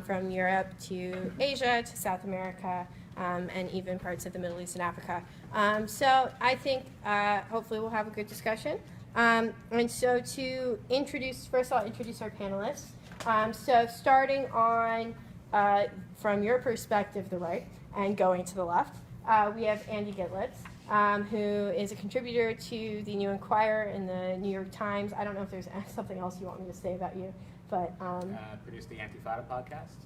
from Europe to Asia to South America, and even parts of the Middle East and Africa. So I think hopefully we'll have a good discussion. And so to introduce, first I'll introduce our panelists. So starting on, from your perspective, the right, and going to the left, we have Andy Gitlitz, who is a contributor to the New Inquirer and the New York Times. I don't know if there's something else you want me to say about you, but... produced the Antifada podcast.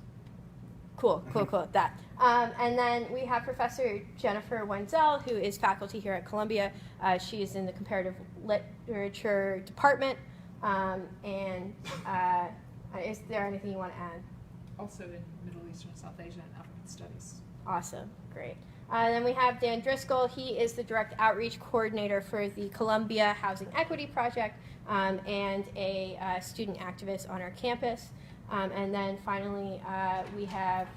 Cool, that. And then we have Professor Jennifer Wenzel, who is faculty here at Columbia. She is in the comparative literature department. And is there anything you want to add? Also in Middle Eastern, South Asian, and African studies. Awesome, great. Then we have Dan Driscoll. He is the direct outreach coordinator for the Columbia Housing Equity Project and a student activist on our campus. And then finally, we have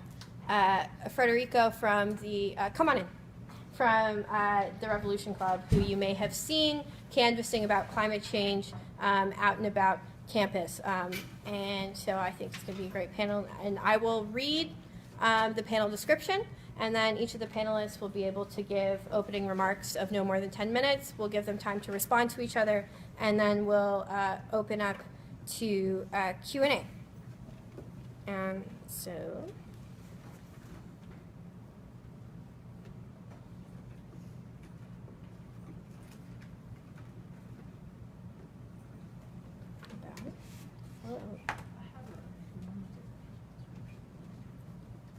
Federico from the, come on in, from the Revolution Club, who you may have seen canvassing about climate change out and about campus. And so I think it's going to be a great panel. And I will read the panel description, and then each of the panelists will be able to give opening remarks of no more than 10 minutes. We'll give them time to respond to each other, and then we'll open up to Q&A. So,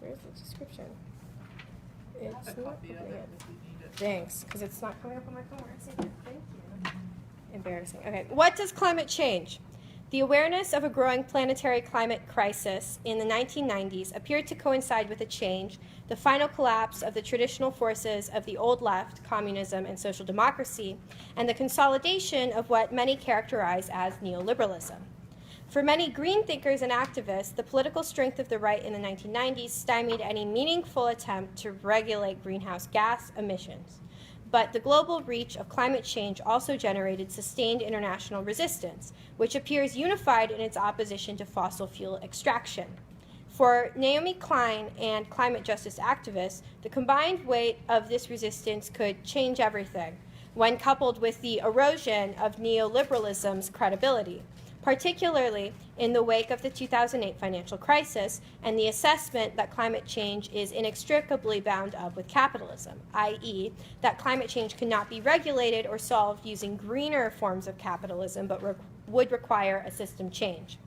where's the description? It's not opening it. Thanks, because it's not coming up on my phone where it's in it. Thank you. Embarrassing. Okay, what does climate change? The awareness of a growing planetary climate crisis in the 1990s appeared to coincide with a change, the final collapse of the traditional forces of the old left, communism and social democracy, and the consolidation of what many characterize as neoliberalism. For many green thinkers and activists, the political strength of the right in the 1990s stymied any meaningful attempt to regulate greenhouse gas emissions. But the global reach of climate change also generated sustained international resistance, which appears unified in its opposition to fossil fuel extraction. For Naomi Klein and climate justice activists, the combined weight of this resistance could change everything, when coupled with the erosion of neoliberalism's credibility, particularly in the wake of the 2008 financial crisis and the assessment that climate change is inextricably bound up with capitalism, i.e., that climate change cannot be regulated or solved using greener forms of capitalism, but would require a system change.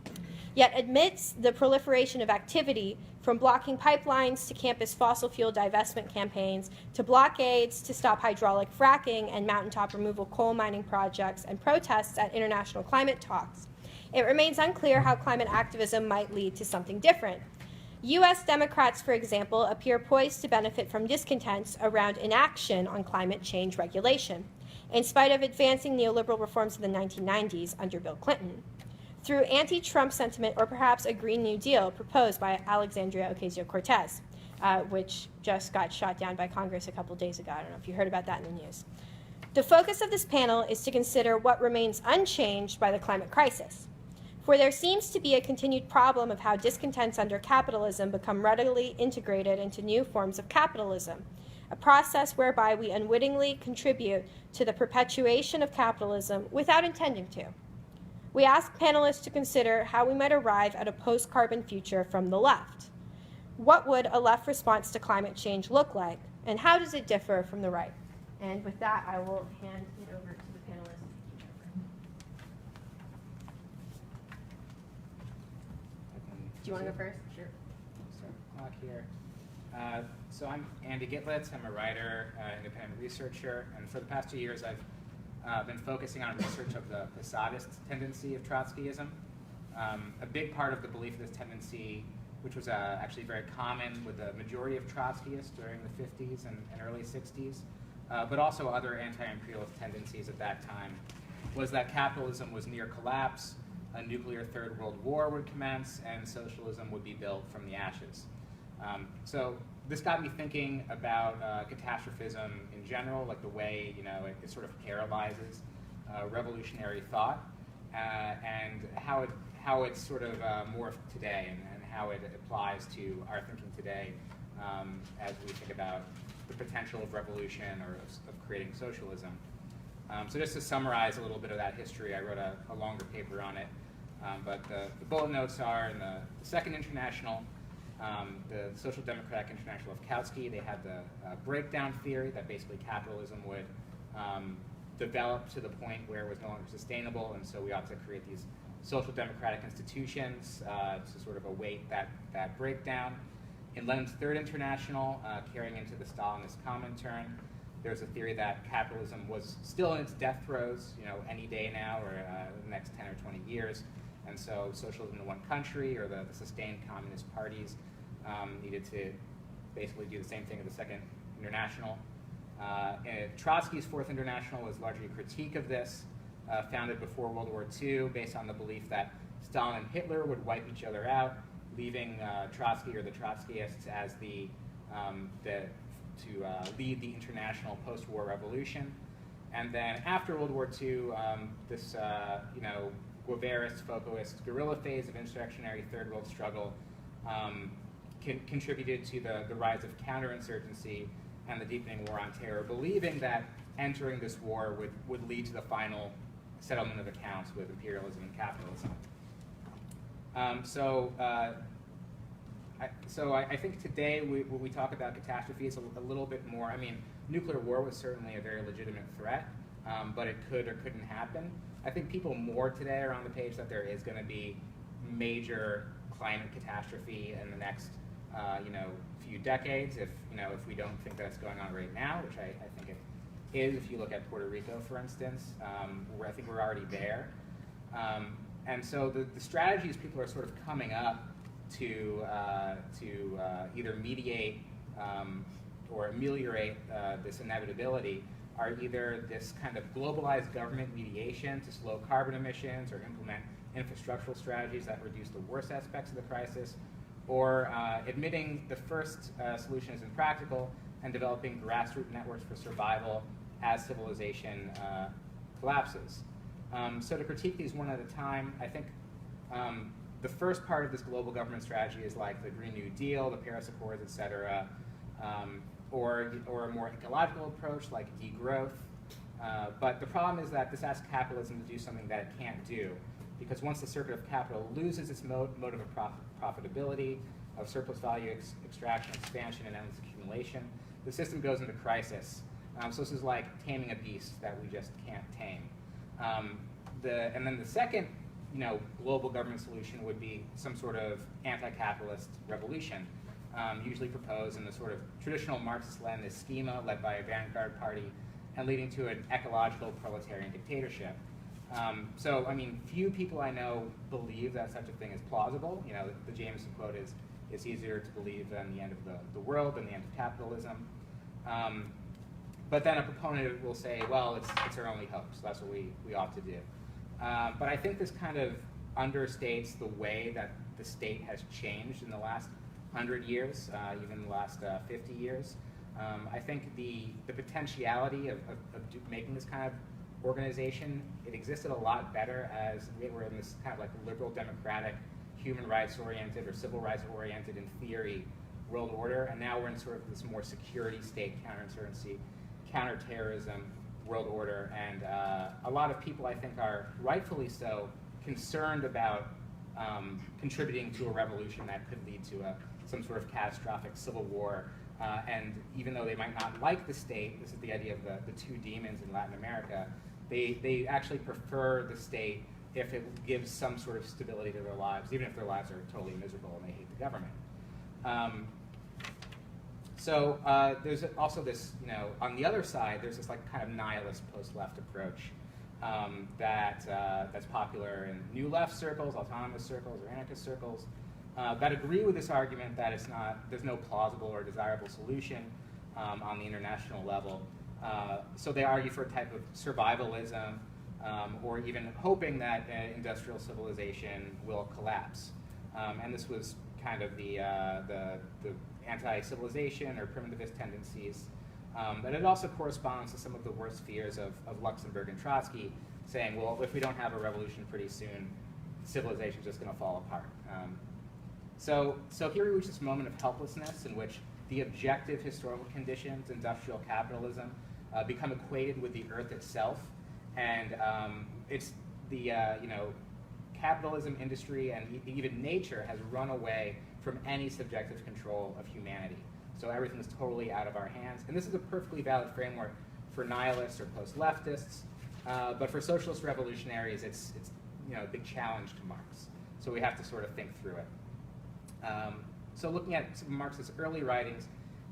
Yet amidst the proliferation of activity, from blocking pipelines to campus fossil fuel divestment campaigns, to blockades to stop hydraulic fracking and mountaintop removal coal mining projects and protests at international climate talks, it remains unclear how climate activism might lead to something different. U.S. Democrats, for example, appear poised to benefit from discontents around inaction on climate change regulation, in spite of advancing neoliberal reforms in the 1990s under Bill Clinton, through anti-Trump sentiment or perhaps a Green New Deal proposed by Alexandria Ocasio-Cortez, which just got shot down by Congress a couple days ago. I don't know if you heard about that in the news. The focus of this panel is to consider what remains unchanged by the climate crisis. For there seems to be a continued problem of how discontents under capitalism become readily integrated into new forms of capitalism, a process whereby we unwittingly contribute to the perpetuation of capitalism without intending to. We ask panelists to consider how we might arrive at a post-carbon future from the left. What would a left response to climate change look like, and how does it differ from the right? And with that, I will hand it over to the panelists. Do you want to go first? Sure. Start the clock here. So I'm Andy Gitlitz. I'm a writer, independent researcher, and for the past 2 years I've been focusing on research of the Posadist tendency of Trotskyism. A big part of the belief of this tendency, which was actually very common with the majority of Trotskyists during the 50s and early 60s, but also other anti-imperialist tendencies at that time, was that capitalism was near collapse, a nuclear Third World War would commence, and socialism would be built from the ashes. So this got me thinking about catastrophism in general, like the way it sort of paralyzes revolutionary thought, and how it's sort of morphed today, and how it applies to our thinking today as we think about the potential of revolution or of creating socialism. So just to summarize a little bit of that history, I wrote a longer paper on it. But the bullet notes are in the Second International, the Social Democratic International of Kautsky. They had the breakdown theory that basically capitalism would develop to the point where it was no longer sustainable, and so we ought to create these social democratic institutions to sort of await that breakdown. In Lenin's Third International, carrying into the Stalinist Comintern, there's a theory that capitalism was still in its death throes, any day now or the next 10 or 20 years. And so socialism in one country or the sustained communist parties needed to basically do the same thing at the Second International. Trotsky's Fourth International was largely a critique of this, founded before World War II, based on the belief that Stalin and Hitler would wipe each other out, leaving Trotsky or the Trotskyists as to lead the international post-war revolution. And then after World War II, this Guevarist, Foucaultist guerrilla phase of insurrectionary Third World struggle contributed to the rise of counterinsurgency and the deepening war on terror, believing that entering this war would lead to the final settlement of accounts with imperialism and capitalism. So I think today when we talk about catastrophes a little bit more, I mean, nuclear war was certainly a very legitimate threat, but it could or couldn't happen. I think people more today are on the page that there is going to be major climate catastrophe in the next few decades if we don't think that's going on right now, which I think it is if you look at Puerto Rico, for instance, where I think we're already there. And so the strategies people are sort of coming up to either mediate or ameliorate this inevitability are either this kind of globalized government mediation to slow carbon emissions or implement infrastructural strategies that reduce the worst aspects of the crisis, or admitting the first solution is impractical and developing grassroots networks for survival as civilization collapses. So to critique these one at a time, I think the first part of this global government strategy is like the Green New Deal, the Paris Accords, et cetera, or a more ecological approach like degrowth. But the problem is that this asks capitalism to do something that it can't do, because once the circuit of capital loses its motive of profitability, of surplus value extraction, expansion, and endless accumulation, the system goes into crisis. So this is like taming a beast that we just can't tame. And then the second global government solution would be some sort of anti-capitalist revolution, usually proposed in the sort of traditional Marxist-Leninist schema led by a vanguard party and leading to an ecological proletarian dictatorship. So, I mean, few people I know believe that such a thing is plausible. The Jameson quote is, "It's easier to believe than the end of the world than the end of capitalism." But then a proponent will say, well, it's our only hope, so that's what we ought to do. But I think this kind of understates the way that the state has changed in the last 100 years, even the last 50 years. I think the potentiality of making this kind of organization, it existed a lot better as we were in this kind of like liberal democratic, human rights oriented or civil rights oriented in theory world order, and now we're in sort of this more security state, counterinsurgency, counterterrorism world order, and a lot of people I think are rightfully so concerned about contributing to a revolution that could lead to some sort of catastrophic civil war. And even though they might not like the state, this is the idea of the two demons in Latin America, they actually prefer the state if it gives some sort of stability to their lives, even if their lives are totally miserable and they hate the government. So there's also this, on the other side, there's this like kind of nihilist post-left approach that's popular in new left circles, autonomous circles, or anarchist circles, that agree with this argument that there's no plausible or desirable solution on the international level. So they argue for a type of survivalism, or even hoping that industrial civilization will collapse. And this was kind of the anti-civilization or primitivist tendencies. But it also corresponds to some of the worst fears of Luxemburg and Trotsky, saying, well, if we don't have a revolution pretty soon, civilization's just going to fall apart. So here we reach this moment of helplessness in which the objective historical conditions, industrial capitalism, become equated with the earth itself, and it's the capitalism, industry, and even nature has run away from any subjective control of humanity. So everything is totally out of our hands, and this is a perfectly valid framework for nihilists or post-leftists, but for socialist revolutionaries, it's a big challenge to Marx. So we have to sort of think through it. So looking at some of Marx's early writings,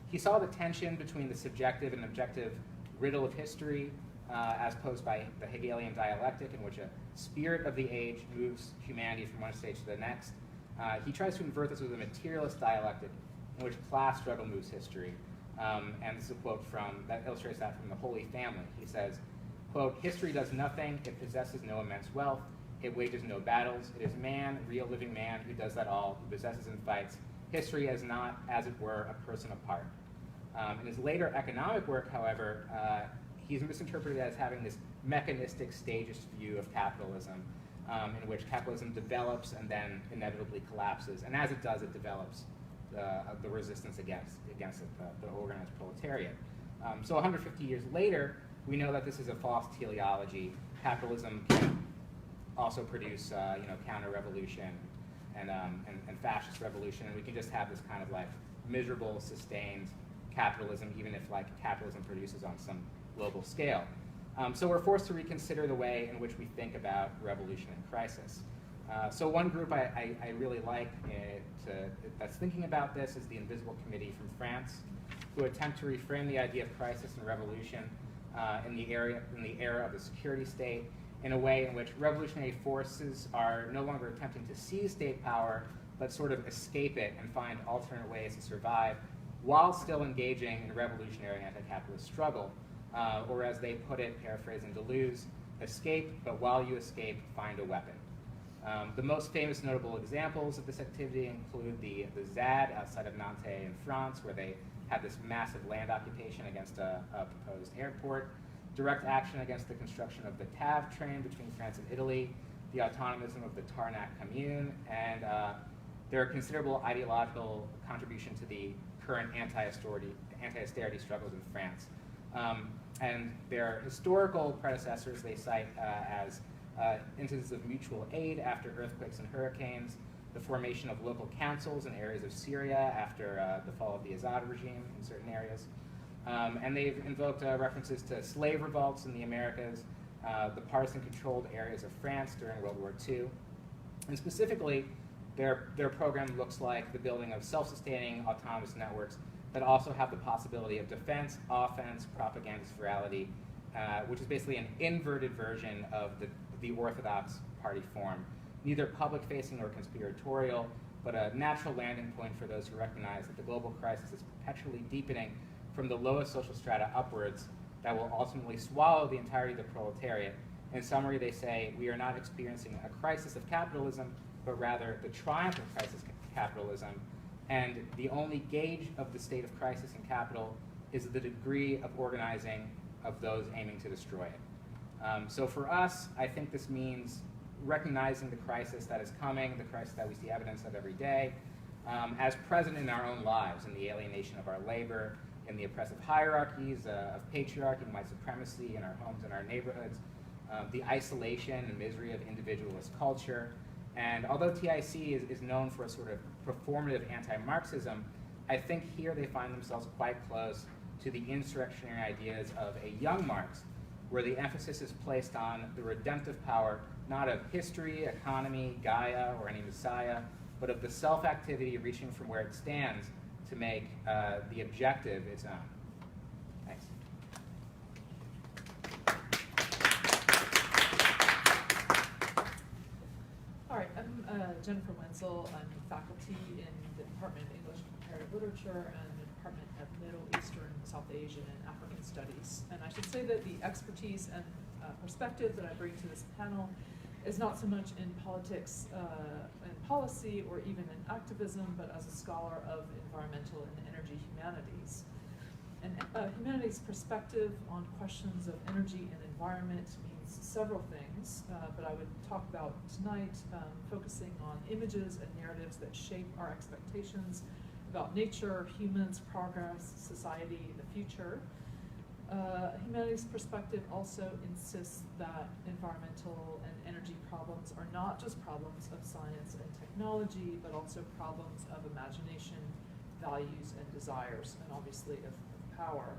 he saw the tension between the subjective and objective riddle of history as posed by the Hegelian dialectic, in which a spirit of the age moves humanity from one stage to the next. He tries to invert this with a materialist dialectic in which class struggle moves history. And this is a quote that illustrates that from the Holy Family. He says, quote, "History does nothing, it possesses no immense wealth, it wages no battles, it is man, real living man, who does that all, who possesses and fights. History is not, as it were, a person apart." In his later economic work, however, he's misinterpreted as having this mechanistic stagist view of capitalism, in which capitalism develops and then inevitably collapses. And as it does, it develops the resistance against it, the organized proletariat. So 150 years later, we know that this is a false teleology. Capitalism can also produce counter-revolution and fascist revolution, and we can just have this kind of like miserable, sustained capitalism, even if like capitalism produces on some global scale. So we're forced to reconsider the way in which we think about revolution and crisis. So one group I really like that's thinking about this is the Invisible Committee from France, who attempt to reframe the idea of crisis and revolution in the era of the security state in a way in which revolutionary forces are no longer attempting to seize state power, but sort of escape it and find alternate ways to survive while still engaging in revolutionary anti-capitalist struggle. Or as they put it, paraphrasing Deleuze, escape, but while you escape, find a weapon. The most famous notable examples of this activity include the ZAD outside of Nantes in France, where they had this massive land occupation against a proposed airport, direct action against the construction of the TAV train between France and Italy, the autonomism of the Tarnac Commune, and their considerable ideological contribution to the current anti-austerity struggles in France. And their historical predecessors they cite as instances of mutual aid after earthquakes and hurricanes, the formation of local councils in areas of Syria after the fall of the Assad regime in certain areas. And they've invoked references to slave revolts in the Americas, the partisan-controlled areas of France during World War II. And specifically, their program looks like the building of self-sustaining autonomous networks that also have the possibility of defense, offense, propagandist virality, which is basically an inverted version of the orthodox party form, neither public-facing nor conspiratorial, but a natural landing point for those who recognize that the global crisis is perpetually deepening from the lowest social strata upwards that will ultimately swallow the entirety of the proletariat. In summary, they say, we are not experiencing a crisis of capitalism, but rather the triumph of crisis capitalism, and the only gauge of the state of crisis and capital is the degree of organizing of those aiming to destroy it. So for us, I think this means recognizing the crisis that is coming, the crisis that we see evidence of every day, as present in our own lives, in the alienation of our labor, in the oppressive hierarchies of patriarchy and white supremacy in our homes and our neighborhoods, the isolation and misery of individualist culture. And although TIC is known for a sort of performative anti-Marxism, I think here they find themselves quite close to the insurrectionary ideas of a young Marx, where the emphasis is placed on the redemptive power, not of history, economy, Gaia, or any messiah, but of the self-activity reaching from where it stands to make the objective its own. Thanks. All right, I'm Jennifer Wenzel. I'm faculty in the Department of English and Comparative Literature and the Department of Middle Eastern, South Asian, and African Studies. And I should say that the expertise and perspective that I bring to this panel is not so much in politics and policy or even in activism, but as a scholar of environmental and energy humanities. And humanities' perspective on questions of energy and environment means means several things, but I would talk about tonight focusing on images and narratives that shape our expectations about nature, humans, progress, society, the future. Humanities perspective also insists that environmental and energy problems are not just problems of science and technology, but also problems of imagination, values, and desires, and obviously of power.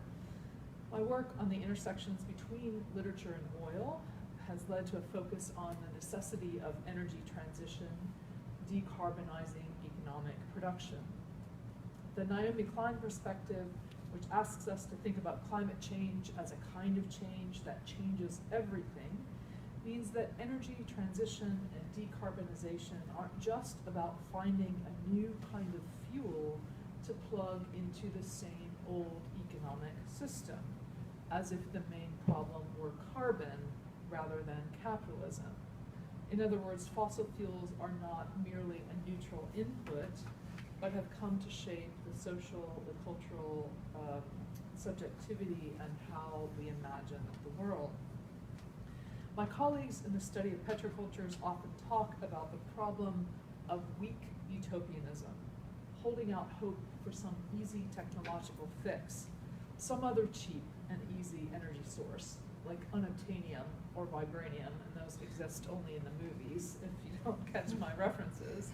My work on the intersections between literature and oil has led to a focus on the necessity of energy transition, decarbonizing economic production. The Naomi Klein perspective, which asks us to think about climate change as a kind of change that changes everything, means that energy transition and decarbonization aren't just about finding a new kind of fuel to plug into the same old economic system, as if the main problem were carbon rather than capitalism. In other words, fossil fuels are not merely a neutral input, but have come to shape the social, the cultural subjectivity and how we imagine the world. My colleagues in the study of petrocultures often talk about the problem of weak utopianism, holding out hope for some easy technological fix, some other cheap and easy energy source, like unobtainium or vibranium, and those exist only in the movies, if you don't catch my references.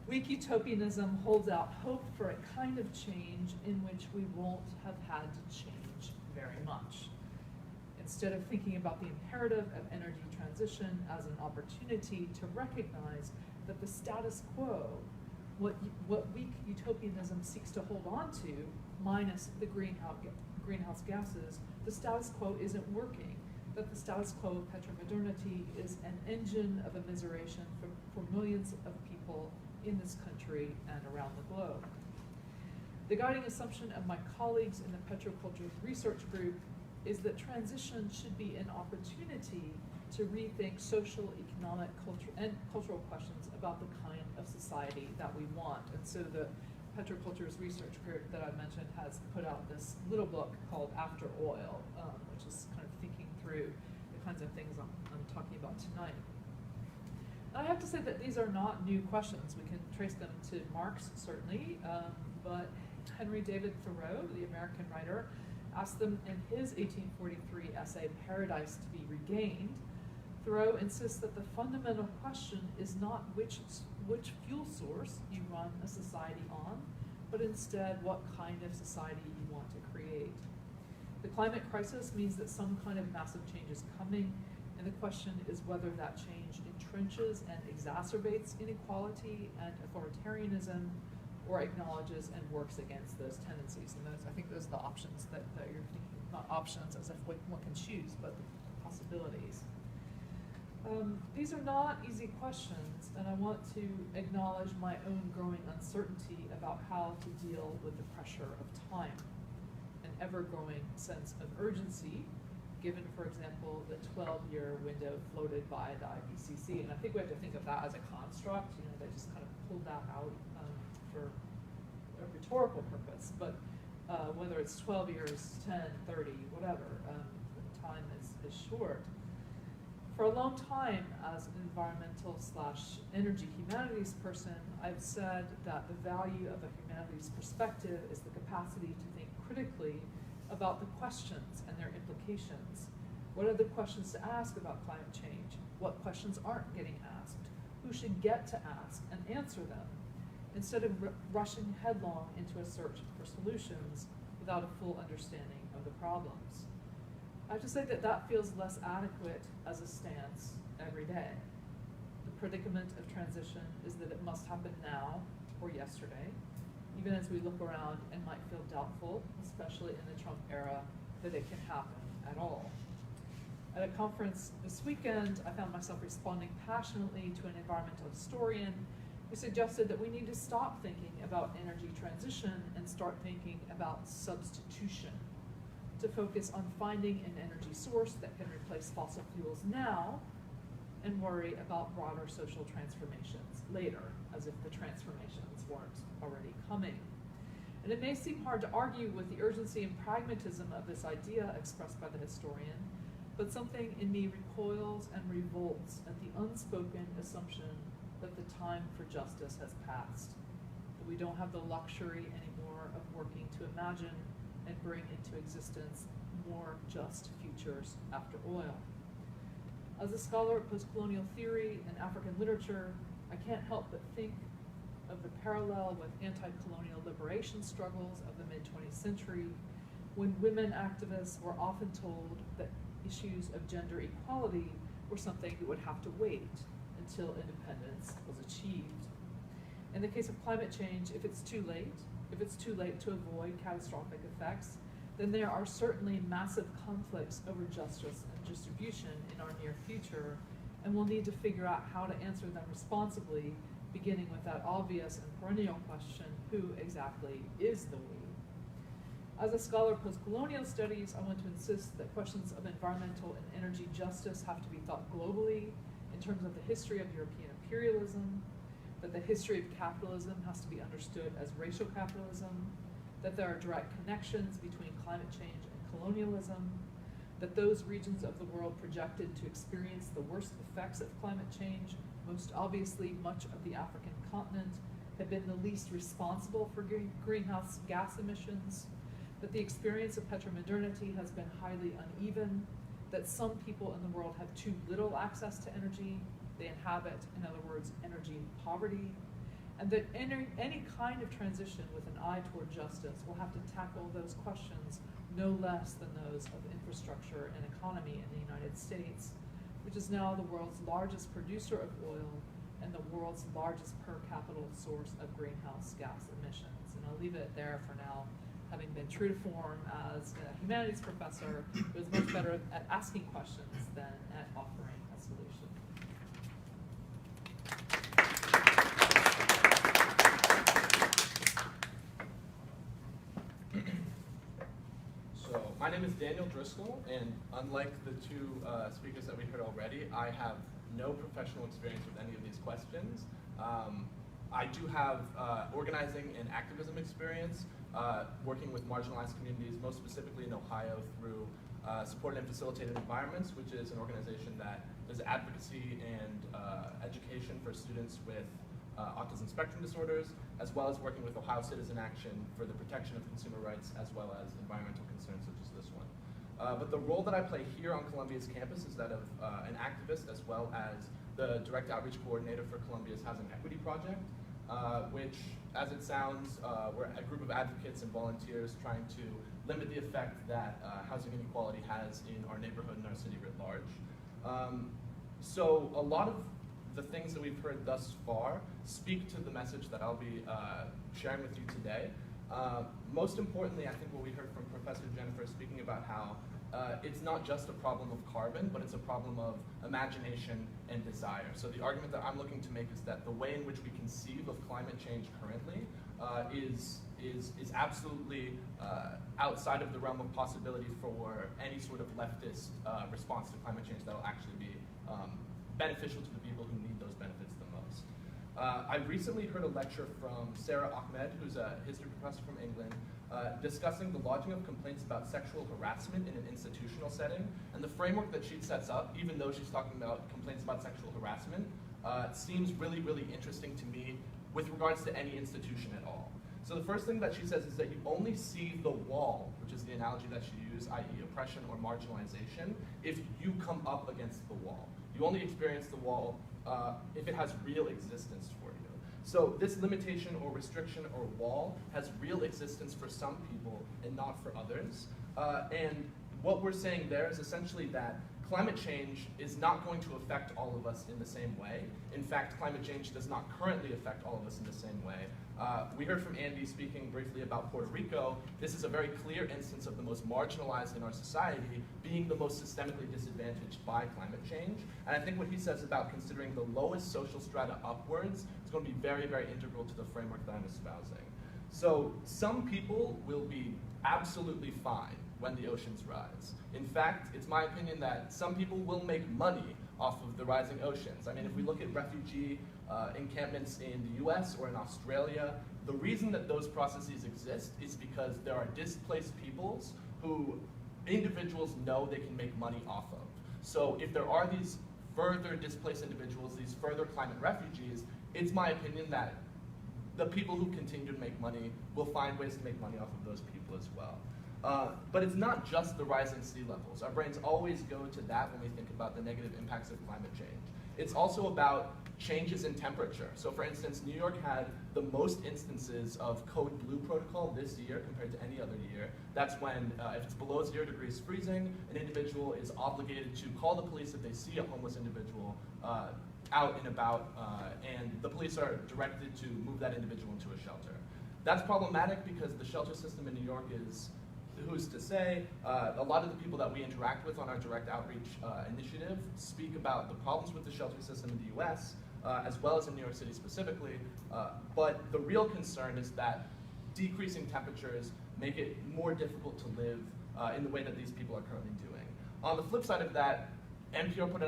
Weak utopianism holds out hope for a kind of change in which we won't have had to change very much. Instead of thinking about the imperative of energy transition as an opportunity to recognize that the status quo, what weak utopianism seeks to hold on to, minus the greenhouse gases, the status quo isn't working, that the status quo of petrodmodernity is an engine of immiseration for millions of people in this country and around the globe. The guiding assumption of my colleagues in the petroculture research group is that transition should be an opportunity to rethink social, economic, cultural questions about the kind of society that we want. And so the petrocultures research group that I mentioned has put out this little book called After Oil, which is kind of thinking through the kinds of things I'm talking about tonight. I have to say that these are not new questions. We can trace them to Marx, certainly, but Henry David Thoreau, the American writer, asked them in his 1843 essay, Paradise to be Regained. Thoreau insists that the fundamental question is not which fuel source you run a society on, but instead what kind of society you want to create. The climate crisis means that some kind of massive change is coming, and the question is whether that change entrenches and exacerbates inequality and authoritarianism, or acknowledges and works against those tendencies. And I think those are the options that you're thinking, not options as if one can choose, but the possibilities. These are not easy questions, and I want to acknowledge my own growing uncertainty about how to deal with the pressure of time, an ever-growing sense of urgency, given, for example, the 12-year window floated by the IPCC. And I think we have to think of that as a construct. You know, they just kind of pulled that out for a rhetorical purpose. But whether it's 12 years, 10, 30, whatever, time is short. For a long time, as an environmental/energy humanities person, I've said that the value of a humanities perspective is the capacity to think critically about the questions and their implications. What are the questions to ask about climate change? What questions aren't getting asked? Who should get to ask and answer them? Instead of rushing headlong into a search for solutions without a full understanding of the problems. I have to say that feels less adequate as a stance every day. The predicament of transition is that it must happen now or yesterday, even as we look around and might feel doubtful, especially in the Trump era, that it can happen at all. At a conference this weekend, I found myself responding passionately to an environmental historian who suggested that we need to stop thinking about energy transition and start thinking about substitution, to focus on finding an energy source that can replace fossil fuels now and worry about broader social transformations later, as if the transformations weren't already coming. And it may seem hard to argue with the urgency and pragmatism of this idea expressed by the historian, but something in me recoils and revolts at the unspoken assumption that the time for justice has passed, that we don't have the luxury anymore of working to imagine and bring into existence more just futures after oil. As a scholar of post-colonial theory and African literature, I can't help but think of the parallel with anti-colonial liberation struggles of the mid-20th century, when women activists were often told that issues of gender equality were something that would have to wait until independence was achieved. In the case of climate change, if it's too late to avoid catastrophic effects, then there are certainly massive conflicts over justice and distribution in our near future, and we'll need to figure out how to answer them responsibly, beginning with that obvious and perennial question, who exactly is the we? As a scholar of post-colonial studies, I want to insist that questions of environmental and energy justice have to be thought globally in terms of the history of European imperialism, that the history of capitalism has to be understood as racial capitalism, that there are direct connections between climate change and colonialism, that those regions of the world projected to experience the worst effects of climate change, most obviously much of the African continent, have been the least responsible for greenhouse gas emissions, that the experience of petromodernity has been highly uneven, that some people in the world have too little access to energy, they inhabit, in other words, energy poverty, and that any kind of transition with an eye toward justice will have to tackle those questions no less than those of infrastructure and economy in the United States, which is now the world's largest producer of oil and the world's largest per capita source of greenhouse gas emissions. And I'll leave it there for now, having been true to form as a humanities professor who is much better at asking questions than at offering a solution. So my name is Daniel Driscoll, and unlike the two speakers that we heard already, I have no professional experience with any of these questions. I do have organizing and activism experience, working with marginalized communities, most specifically in Ohio through Supported and Facilitated Environments, which is an organization that does advocacy and education for students with autism spectrum disorders, as well as working with Ohio Citizen Action for the protection of consumer rights, as well as environmental concerns such as this one. But the role that I play here on Columbia's campus is that of an activist, as well as the direct outreach coordinator for Columbia's Housing Equity Project, which, as it sounds, we're a group of advocates and volunteers trying to limit the effect that housing inequality has in our neighborhood and our city writ large. So a lot of the things that we've heard thus far speak to the message that I'll be sharing with you today. Most importantly, I think what we heard from Professor Jennifer speaking about how it's not just a problem of carbon, but it's a problem of imagination and desire. So the argument that I'm looking to make is that the way in which we conceive of climate change currently is absolutely outside of the realm of possibility for any sort of leftist response to climate change that will actually be beneficial to the people who need those benefits the most. I recently heard a lecture from Sarah Ahmed, who's a history professor from England, discussing the lodging of complaints about sexual harassment in an institutional setting. And the framework that she sets up, even though she's talking about complaints about sexual harassment, seems really, really interesting to me with regards to any institution at all. So the first thing that she says is that you only see the wall, which is the analogy that she used, i.e. oppression or marginalization, if you come up against the wall. You only experience the wall if it has real existence for you. So this limitation or restriction or wall has real existence for some people and not for others. And what we're saying there is essentially that climate change is not going to affect all of us in the same way. In fact, climate change does not currently affect all of us in the same way. We heard from Andy speaking briefly about Puerto Rico. This is a very clear instance of the most marginalized in our society being the most systemically disadvantaged by climate change. And I think what he says about considering the lowest social strata upwards is going to be very, very integral to the framework that I'm espousing. So some people will be absolutely fine when the oceans rise. In fact, it's my opinion that some people will make money off of the rising oceans. I mean, if we look at refugee encampments in the US or in Australia, the reason that those processes exist is because there are displaced peoples who individuals know they can make money off of. So if there are these further displaced individuals, these further climate refugees, it's my opinion that the people who continue to make money will find ways to make money off of those people as well. But it's not just the rising sea levels. Our brains always go to that when we think about the negative impacts of climate change. It's also about changes in temperature. So for instance, New York had the most instances of Code Blue protocol this year compared to any other year. That's when, if it's below 0 degrees freezing, an individual is obligated to call the police if they see a homeless individual out and about, and the police are directed to move that individual into a shelter. That's problematic because the shelter system in New York is, who's to say, a lot of the people that we interact with on our direct outreach initiative speak about the problems with the shelter system in the US, as well as in New York City specifically, but the real concern is that decreasing temperatures make it more difficult to live in the way that these people are currently doing. On the flip side of that, NPR put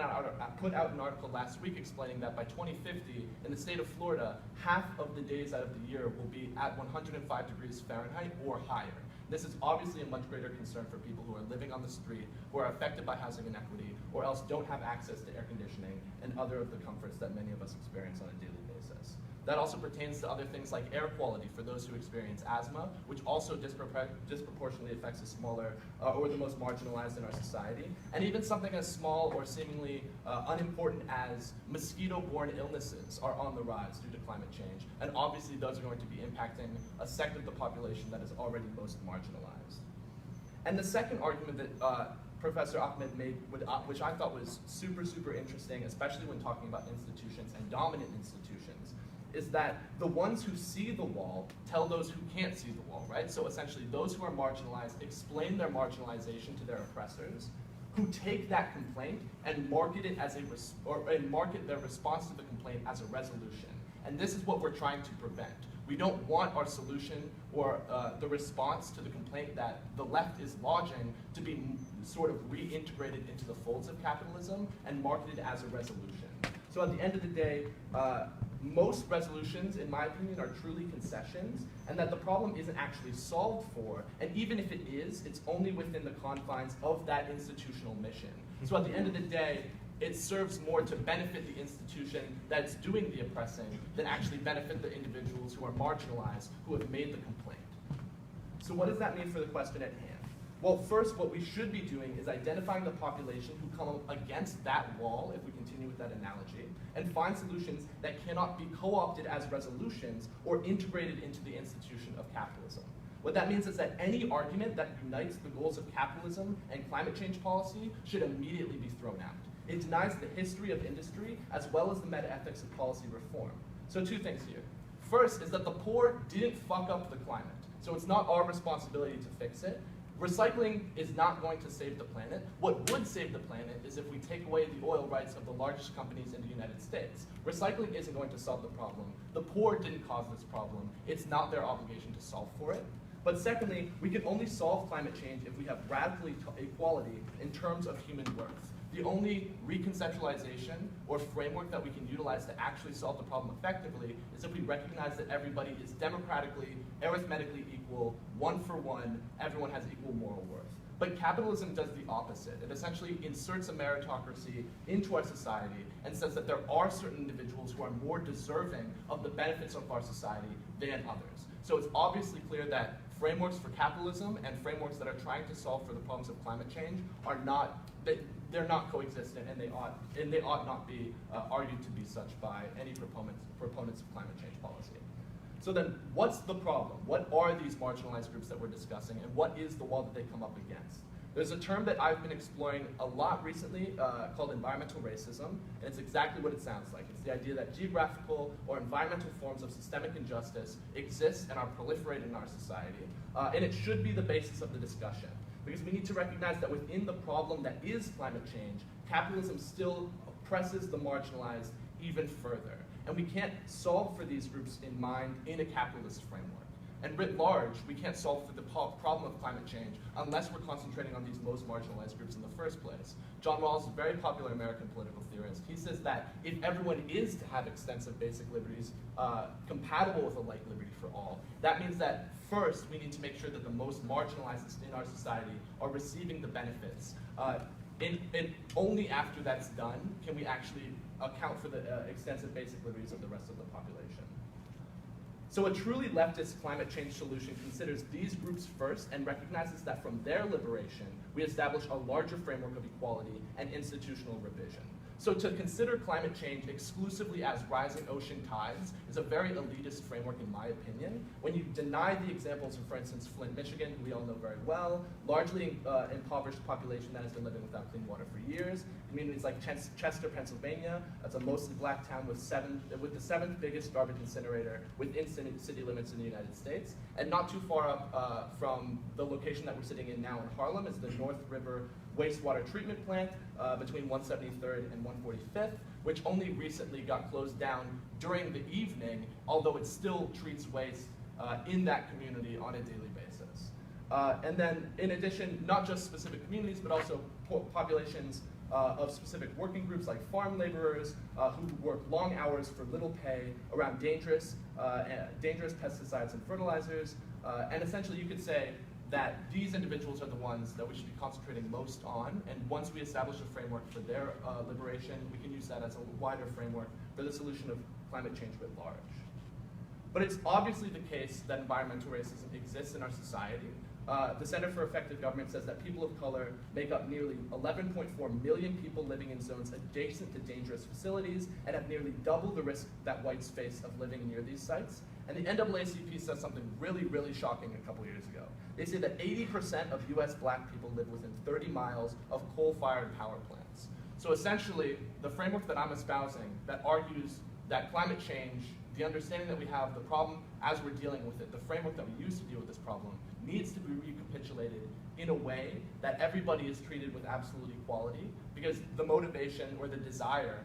out an article last week explaining that by 2050, in the state of Florida, half of the days out of the year will be at 105 degrees Fahrenheit or higher. This is obviously a much greater concern for people who are living on the street, who are affected by housing inequity, or else don't have access to air conditioning and other of the comforts that many of us experience on a daily basis. That also pertains to other things like air quality for those who experience asthma, which also disproportionately affects the smaller or the most marginalized in our society. And even something as small or seemingly unimportant as mosquito-borne illnesses are on the rise due to climate change. And obviously those are going to be impacting a sector of the population that is already most marginalized. And the second argument that Professor Ahmed made, which I thought was super, super interesting, especially when talking about institutions and dominant institutions, is that the ones who see the wall tell those who can't see the wall, right? So essentially those who are marginalized explain their marginalization to their oppressors, who take that complaint and market it as market their response to the complaint as a resolution. And this is what we're trying to prevent. We don't want our solution or the response to the complaint that the left is lodging to be sort of reintegrated into the folds of capitalism and marketed as a resolution. So at the end of the day, most resolutions, in my opinion, are truly concessions, and that the problem isn't actually solved for, and even if it is, it's only within the confines of that institutional mission. So at the end of the day, it serves more to benefit the institution that's doing the oppressing than actually benefit the individuals who are marginalized, who have made the complaint. So what does that mean for the question at hand? Well, first, what we should be doing is identifying the population who come up against that wall, if we continue with that analogy, and find solutions that cannot be co-opted as resolutions or integrated into the institution of capitalism. What that means is that any argument that unites the goals of capitalism and climate change policy should immediately be thrown out. It denies the history of industry as well as the meta-ethics of policy reform. So two things here. First is that the poor didn't fuck up the climate, so it's not our responsibility to fix it. Recycling is not going to save the planet. What would save the planet is if we take away the oil rights of the largest companies in the United States. Recycling isn't going to solve the problem. The poor didn't cause this problem. It's not their obligation to solve for it. But secondly, we can only solve climate change if we have radical equality in terms of human worth. The only reconceptualization or framework that we can utilize to actually solve the problem effectively is if we recognize that everybody is democratically, arithmetically equal, one for one, everyone has equal moral worth. But capitalism does the opposite. It essentially inserts a meritocracy into our society and says that there are certain individuals who are more deserving of the benefits of our society than others. So it's obviously clear that frameworks for capitalism and frameworks that are trying to solve for the problems of climate change are not, they're not coexistent, and they ought not be argued to be such by any proponents of climate change policy. So then, what's the problem? What are these marginalized groups that we're discussing, and what is the wall that they come up against? There's a term that I've been exploring a lot recently called environmental racism, and it's exactly what it sounds like. It's the idea that geographical or environmental forms of systemic injustice exist and are proliferated in our society, and it should be the basis of the discussion. Because we need to recognize that within the problem that is climate change, capitalism still oppresses the marginalized even further. And we can't solve for these groups in mind in a capitalist framework. And writ large, we can't solve for the problem of climate change unless we're concentrating on these most marginalized groups in the first place. John Rawls, a very popular American political theorist, he says that if everyone is to have extensive basic liberties compatible with a like liberty for all, that means that first, we need to make sure that the most marginalized in our society are receiving the benefits. Only after that's done can we actually account for the extensive basic liberties of the rest of the population. So a truly leftist climate change solution considers these groups first and recognizes that from their liberation, we establish a larger framework of equality and institutional revision. So to consider climate change exclusively as rising ocean tides is a very elitist framework in my opinion. When you deny the examples of, for instance, Flint, Michigan, who we all know very well, largely impoverished population that has been living without clean water for years, communities like Chester, Pennsylvania, that's a mostly black town with the seventh biggest garbage incinerator within city limits in the United States, and not too far up from the location that we're sitting in now in Harlem is the North River wastewater treatment plant between 173rd and 145th, which only recently got closed down during the evening, although it still treats waste in that community on a daily basis. And then, in addition, not just specific communities, but also populations of specific working groups like farm laborers who work long hours for little pay around dangerous pesticides and fertilizers. And essentially, you could say that these individuals are the ones that we should be concentrating most on, and once we establish a framework for their liberation, we can use that as a wider framework for the solution of climate change writ large. But it's obviously the case that environmental racism exists in our society. The Center for Effective Government says that people of color make up nearly 11.4 million people living in zones adjacent to dangerous facilities and have nearly double the risk that whites face of living near these sites. And the NAACP says something really, really shocking a couple years ago. They say that 80% of US black people live within 30 miles of coal-fired power plants. So essentially, the framework that I'm espousing that argues that climate change, the understanding that we have, the problem as we're dealing with it, the framework that we use to deal with this problem, needs to be recapitulated in a way that everybody is treated with absolute equality, because the motivation or the desire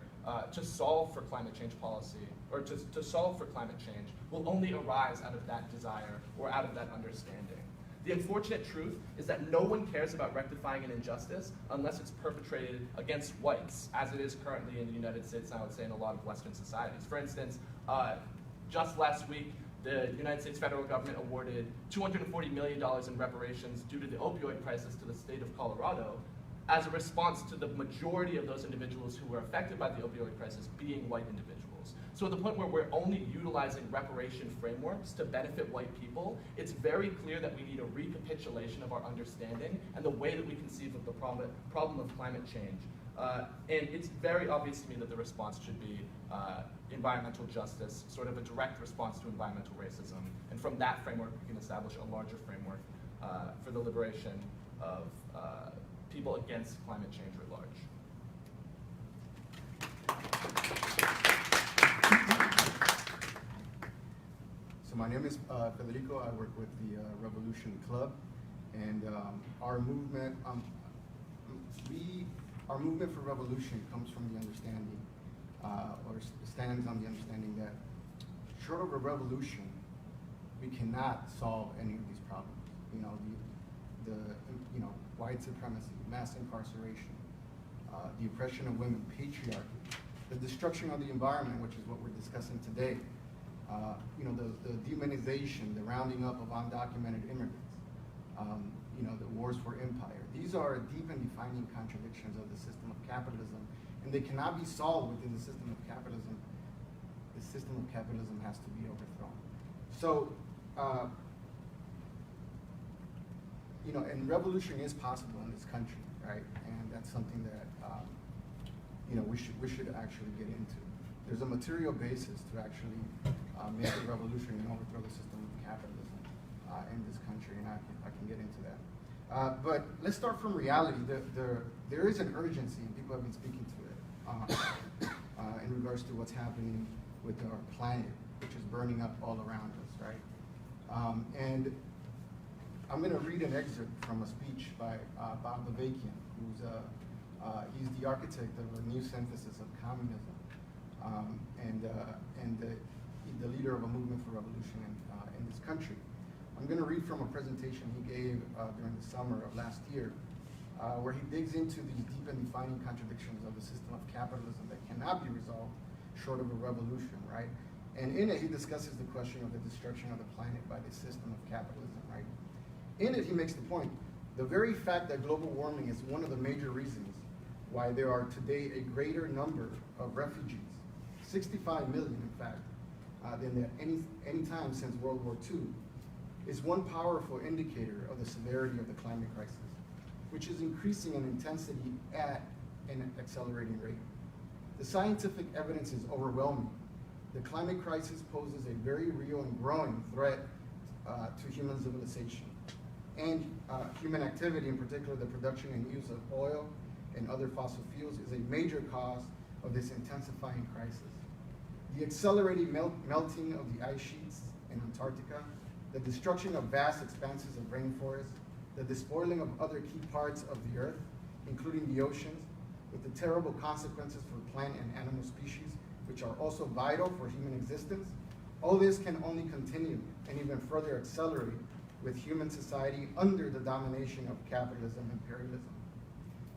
to solve for climate change policy, or to solve for climate change, will only arise out of that desire or out of that understanding. The unfortunate truth is that no one cares about rectifying an injustice unless it's perpetrated against whites, as it is currently in the United States, and I would say in a lot of Western societies. For instance, just last week, the United States federal government awarded $240 million in reparations due to the opioid crisis to the state of Colorado as a response to the majority of those individuals who were affected by the opioid crisis being white individuals. So at the point where we're only utilizing reparation frameworks to benefit white people, it's very clear that we need a recapitulation of our understanding and the way that we conceive of the problem of climate change. And it's very obvious to me that the response should be environmental justice, sort of a direct response to environmental racism. And from that framework, we can establish a larger framework for the liberation of people against climate change writ large. So my name is Federico. I work with the Revolution Club, and our movement for revolution comes from the understanding, or stands on the understanding that short of a revolution, we cannot solve any of these problems. You know, the white supremacy, mass incarceration, the oppression of women, patriarchy, the destruction of the environment, which is what we're discussing today. The demonization, the rounding up of undocumented immigrants, the wars for empire. These are deep and defining contradictions of the system of capitalism, and they cannot be solved within the system of capitalism. The system of capitalism has to be overthrown. So, and revolution is possible in this country, right? And that's something that we should actually get into. There's a material basis to actually make a revolution and overthrow the system of capitalism in this country, and I can get into that. But let's start from reality. There is an urgency, and people have been speaking to it, in regards to what's happening with our planet, which is burning up all around us, right? And I'm going to read an excerpt from a speech by Bob Avakian, he's the architect of a new synthesis of communism, and the leader of a movement for revolution in this country. I'm going to read from a presentation he gave during the summer of last year, where he digs into these deep and defining contradictions of the system of capitalism that cannot be resolved short of a revolution, right? And in it, he discusses the question of the destruction of the planet by the system of capitalism. capitalism, right? In it, he makes the point, the very fact that global warming is one of the major reasons why there are today a greater number of refugees, 65 million in fact, than at any time since World War II, is one powerful indicator of the severity of the climate crisis, which is increasing in intensity at an accelerating rate. The scientific evidence is overwhelming. The climate crisis poses a very real and growing threat to human civilization. And human activity, in particular the production and use of oil and other fossil fuels, is a major cause of this intensifying crisis. The accelerated melting of the ice sheets in Antarctica, the destruction of vast expanses of rainforests, the despoiling of other key parts of the earth, including the oceans, with the terrible consequences for plant and animal species, which are also vital for human existence. All this can only continue and even further accelerate with human society under the domination of capitalism and imperialism.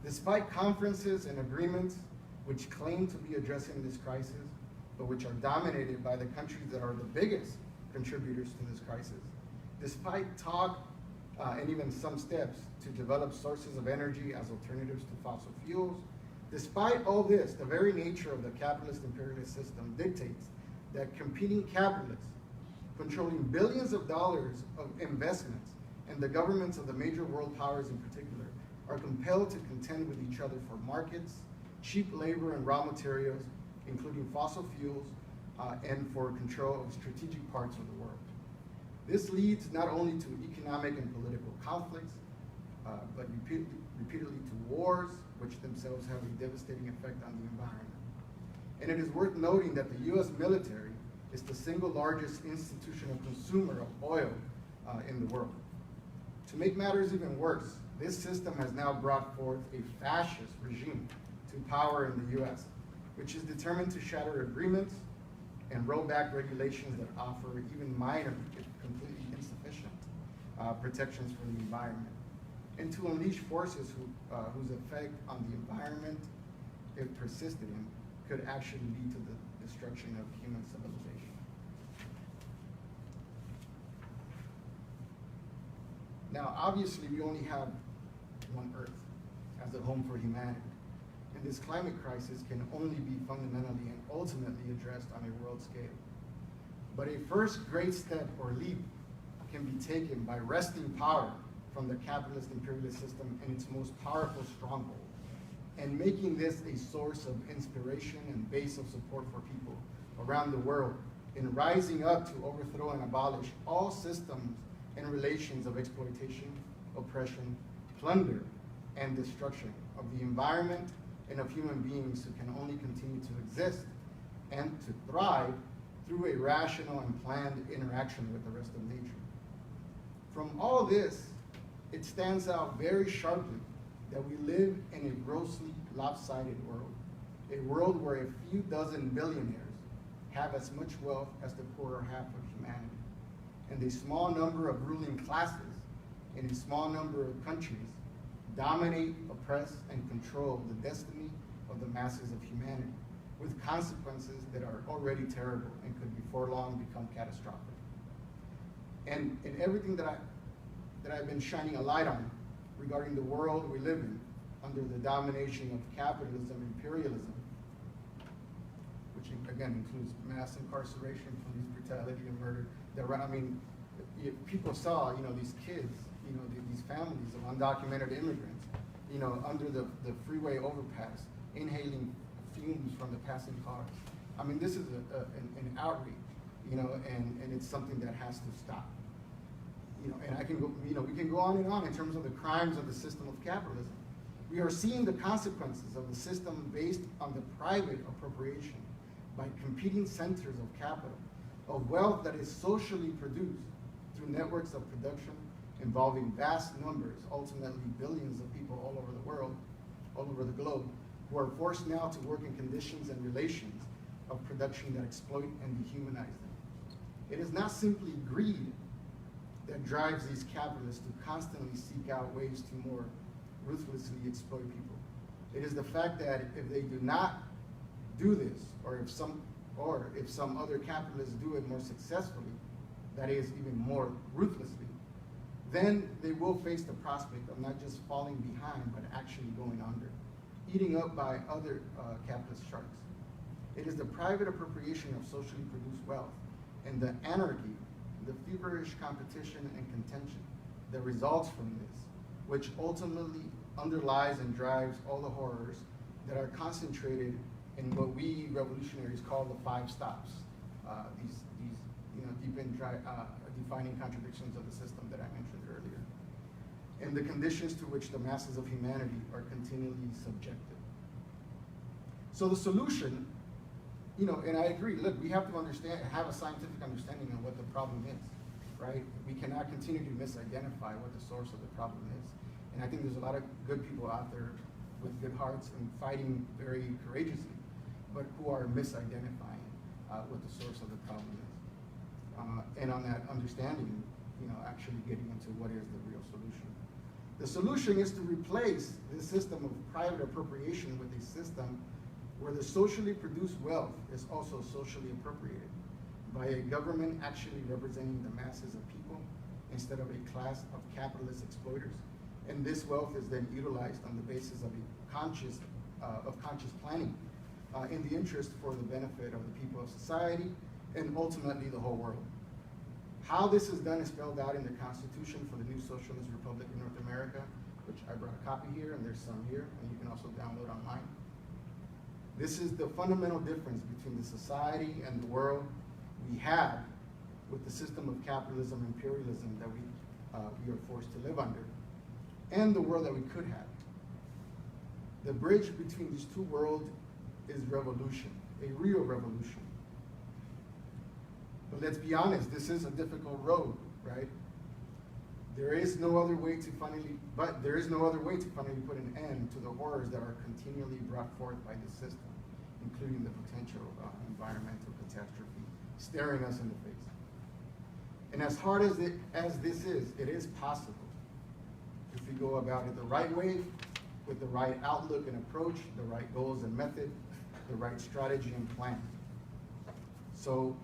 Despite conferences and agreements which claim to be addressing this crisis, but which are dominated by the countries that are the biggest contributors to this crisis, despite talk and even some steps to develop sources of energy as alternatives to fossil fuels, despite all this, the very nature of the capitalist imperialist system dictates that competing capitalists controlling billions of dollars of investments, and the governments of the major world powers in particular, are compelled to contend with each other for markets, cheap labor and raw materials, including fossil fuels, and for control of strategic parts of the world. This leads not only to economic and political conflicts, but repeatedly to wars, which themselves have a devastating effect on the environment. And it is worth noting that the US military is the single largest institutional consumer of oil in the world. To make matters even worse, this system has now brought forth a fascist regime to power in the US, which is determined to shatter agreements and roll back regulations that offer even minor, if completely insufficient, protections for the environment, and to unleash forces whose effect on the environment, if persisted in, could actually lead to the destruction of human civilization. Now, obviously, we only have one Earth as a home for humanity, and this climate crisis can only be fundamentally and ultimately addressed on a world scale. But a first great step or leap can be taken by wresting power from the capitalist imperialist system in its most powerful stronghold, and making this a source of inspiration and base of support for people around the world in rising up to overthrow and abolish all systems and relations of exploitation, oppression, plunder, and destruction of the environment and of human beings who can only continue to exist and to thrive through a rational and planned interaction with the rest of nature. From all this, it stands out very sharply that we live in a grossly lopsided world, a world where a few dozen billionaires have as much wealth as the poorer half of humanity, and a small number of ruling classes in a small number of countries dominate, oppress, and control the destiny of the masses of humanity, with consequences that are already terrible and could before long become catastrophic. And in everything that I've been shining a light on regarding the world we live in under the domination of capitalism, imperialism, which again includes mass incarceration, police brutality, and murder. People saw, these kids, these families of undocumented immigrants, under the freeway overpass, inhaling fumes from the passing cars. I mean, this is an outrage, and it's something that has to stop. And I can go, we can go on and on in terms of the crimes of the system of capitalism. We are seeing the consequences of the system based on the private appropriation by competing centers of capital, of wealth that is socially produced through networks of production involving vast numbers, ultimately billions of people all over the world, all over the globe, who are forced now to work in conditions and relations of production that exploit and dehumanize them. It is not simply greed that drives these capitalists to constantly seek out ways to more ruthlessly exploit people. It is the fact that if they do not do this, or if some other capitalists do it more successfully, that is, even more ruthlessly, then they will face the prospect of not just falling behind, but actually going under, eaten up by other capitalist sharks. It is the private appropriation of socially produced wealth and the anarchy, the feverish competition and contention that results from this, which ultimately underlies and drives all the horrors that are concentrated in what we revolutionaries call the 5 stops. These deep and defining contradictions of the system that I mentioned earlier, and the conditions to which the masses of humanity are continually subjected. So the solution, and I agree, look, we have to have a scientific understanding of what the problem is, right? We cannot continue to misidentify what the source of the problem is. And I think there's a lot of good people out there with good hearts and fighting very courageously, but who are misidentifying what the source of the problem is. And on that understanding, actually getting into what is the real solution. The solution is to replace this system of private appropriation with a system where the socially produced wealth is also socially appropriated by a government actually representing the masses of people instead of a class of capitalist exploiters. And this wealth is then utilized on the basis of a conscious planning in the interest for the benefit of the people of society and ultimately the whole world. How this is done is spelled out in the Constitution for the new Socialist Republic of North America, which I brought a copy here, and there's some here, and you can also download online. This is the fundamental difference between the society and the world we have with the system of capitalism, imperialism that we are forced to live under, and the world that we could have. The bridge between these two worlds is revolution, a real revolution. But let's be honest, this is a difficult road, right? There is no other way to finally put an end to the horrors that are continually brought forth by the system, including the potential environmental catastrophe staring us in the face. And as hard as this is, it is possible if we go about it the right way, with the right outlook and approach, the right goals and method, the right strategy and plan. So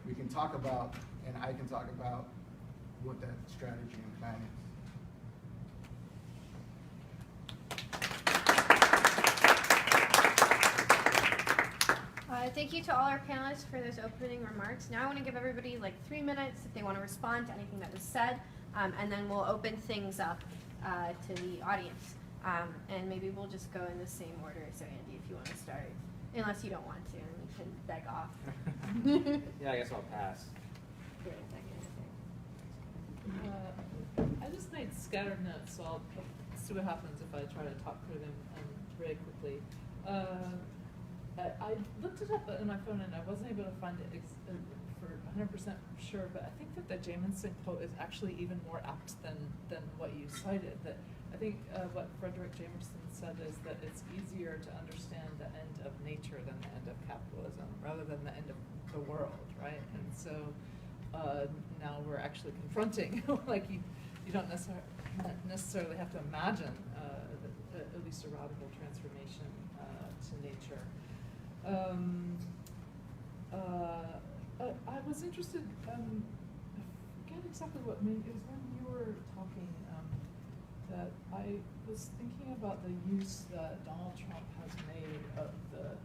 we can talk about, and I can talk about, what that strategy and plan is. Thank you to all our panelists for those opening remarks. Now I want to give everybody like 3 minutes if they want to respond to anything that was said, and then we'll open things up to the audience. And maybe we'll just go in the same order. So Andy, if you want to start, unless you don't want to, and you can beg off. Yeah, I guess I'll pass. Here, a second. I just made scattered notes, so I'll see what happens if I try to talk through them very quickly. I looked it up on my phone and I wasn't able to find it for 100% sure, but I think that the Jamison quote is actually even more apt than what you cited. That I think what Frederick Jameson said is that it's easier to understand the end of nature than the end of capitalism, rather than the end of the world, right? And so now we're actually confronting, like you don't necessarily have to imagine at least a radical transformation to nature. I was interested, I forget exactly what made, it was when you were talking that I was thinking about the use that Donald Trump has made of the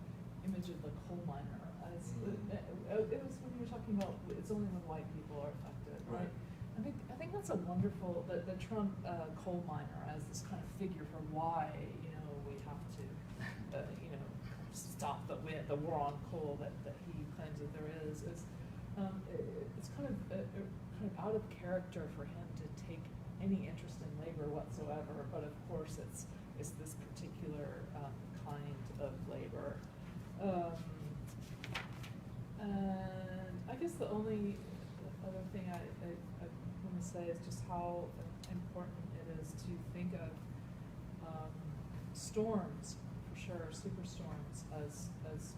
image of the coal miner. As, it was when you were talking about it's only when white people are affected, right? I think that's a wonderful, the Trump coal miner as this kind of figure for why, we have to, stop the war on coal that he claims that there is. It's kind of out of character for him to take any interest in labor whatsoever, but of course it's this particular kind of labor. And I guess the only other thing I want to say is just how important it is to think of storms, for sure, superstorms, as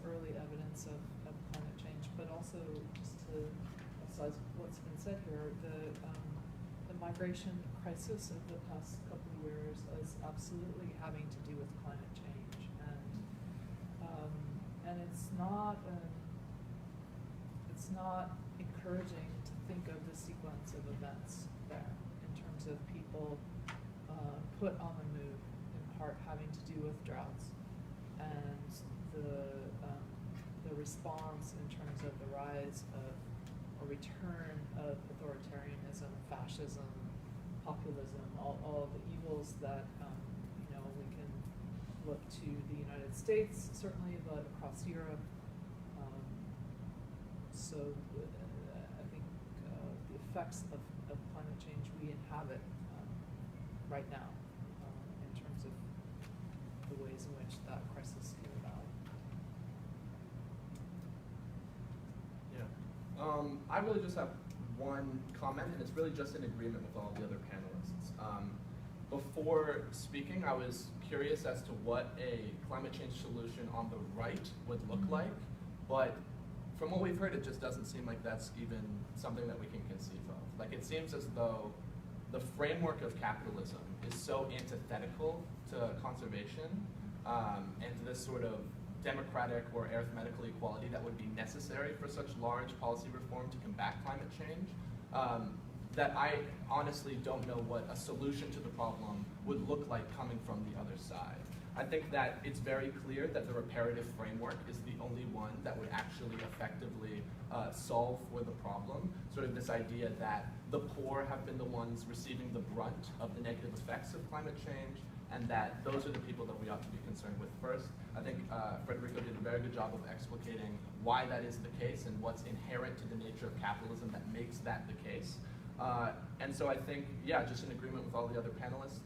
early evidence of climate change, but also just to emphasize what's been said here, the migration crisis of the past couple of years is absolutely having to do with climate change, and it's not encouraging to think of the sequence of events there. millions of people put on the move, in part having to do with droughts, and the response in terms of the rise of a return of authoritarianism, fascism, populism, all the evils that we can look to the United States certainly, but across Europe. So I think the effects of climate change we inhabit right now in terms of the ways in which that crisis came about. Yeah. I really just have one comment, and it's really just in agreement with all the other panelists. Before speaking, I was curious as to what a climate change solution on the right would look like, but from what we've heard, it just doesn't seem like that's even something that we can conceive of. Like, it seems as though the framework of capitalism is so antithetical to conservation and to this sort of democratic or arithmetical equality that would be necessary for such large policy reform to combat climate change, that I honestly don't know what a solution to the problem would look like coming from the other side. I think that it's very clear that the reparative framework is the only one that would actually effectively solve for the problem. Sort of this idea that the poor have been the ones receiving the brunt of the negative effects of climate change, and that those are the people that we ought to be concerned with first. I think Federico did a very good job of explicating why that is the case and what's inherent to the nature of capitalism that makes that the case. And so I think, yeah, just in agreement with all the other panelists,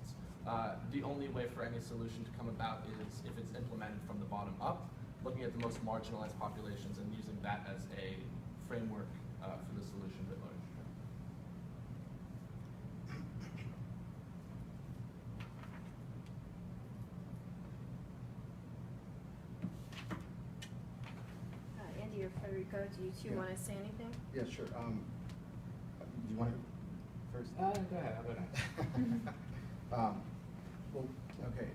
the only way for any solution to come about is if it's implemented from the bottom up, looking at the most marginalized populations and using that as a framework for the solution writ large. Andy or Federico, do you two want to say anything? Yeah, sure. Do you want to first? Go ahead, I'll go next. Well, okay.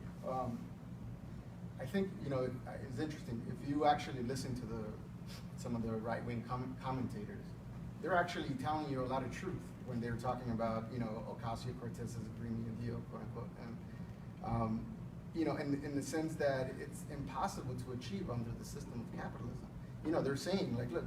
I think, it's interesting. If you actually listen to some of the right-wing commentators, they're actually telling you a lot of truth when they're talking about, Ocasio-Cortez's Green New Deal, quote unquote, and, in the sense that it's impossible to achieve under the system of capitalism. They're saying, like, look,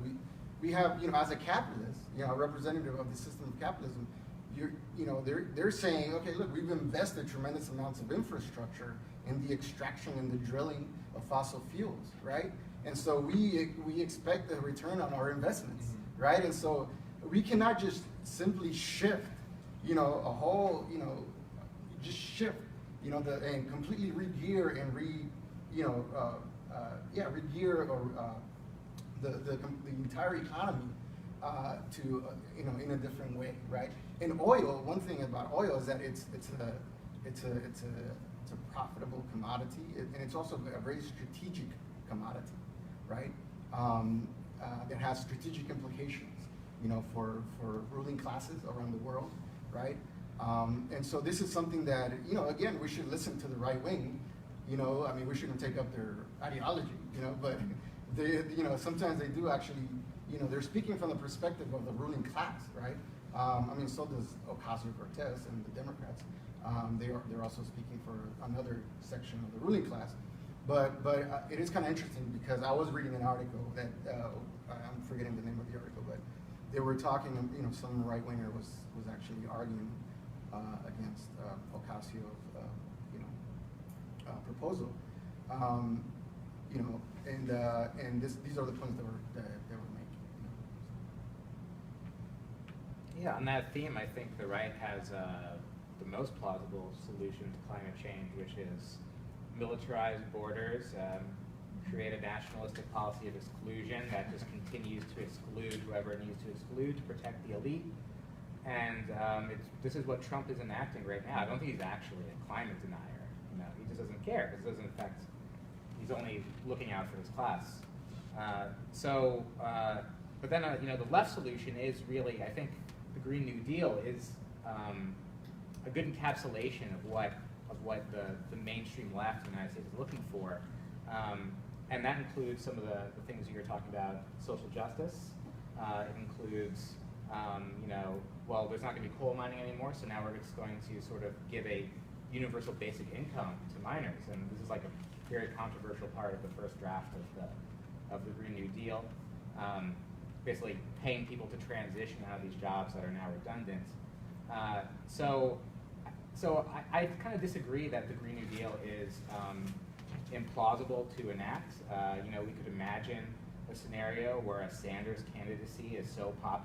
we have, as a capitalist, a representative of the system of capitalism, they're saying, okay, look, we've invested tremendous amounts of infrastructure in the extraction and the drilling of fossil fuels, right? And so we expect a return on our investments, right? And so we cannot just simply shift, a whole, just shift, and completely re-gear and re-gear or the entire economy to in a different way, right? And oil, one thing about oil is that it's a profitable commodity, and it's also a very strategic commodity, right? That has strategic implications, for ruling classes around the world, right? And so this is something that, again, we should listen to the right wing. We shouldn't take up their ideology, but they, sometimes they do actually, they're speaking from the perspective of the ruling class, right? So does Ocasio-Cortez and the Democrats. They're also speaking for another section of the ruling class. But it is kind of interesting because I was reading an article that, I'm forgetting the name of the article, but they were talking, some right-winger was actually arguing against Ocasio's, proposal. And these are the points that they were making. Yeah, on that theme, I think the right has the most plausible solution to climate change, which is militarize borders, create a nationalistic policy of exclusion that just continues to exclude whoever it needs to exclude to protect the elite. And this is what Trump is enacting right now. I don't think he's actually a climate denier. He just doesn't care because it doesn't affect. He's only looking out for his class. But then the left solution is really, I think, the Green New Deal is a good encapsulation of what the mainstream left in the United States is looking for, and that includes some of the things you're talking about: social justice. It includes well, there's not going to be coal mining anymore, so now we're just going to sort of give a universal basic income to miners. And this is like a very controversial part of the first draft of the Green New Deal, basically paying people to transition out of these jobs that are now redundant. So I kind of disagree that the Green New Deal is implausible to enact. You know, we could imagine a scenario where a Sanders candidacy is so popular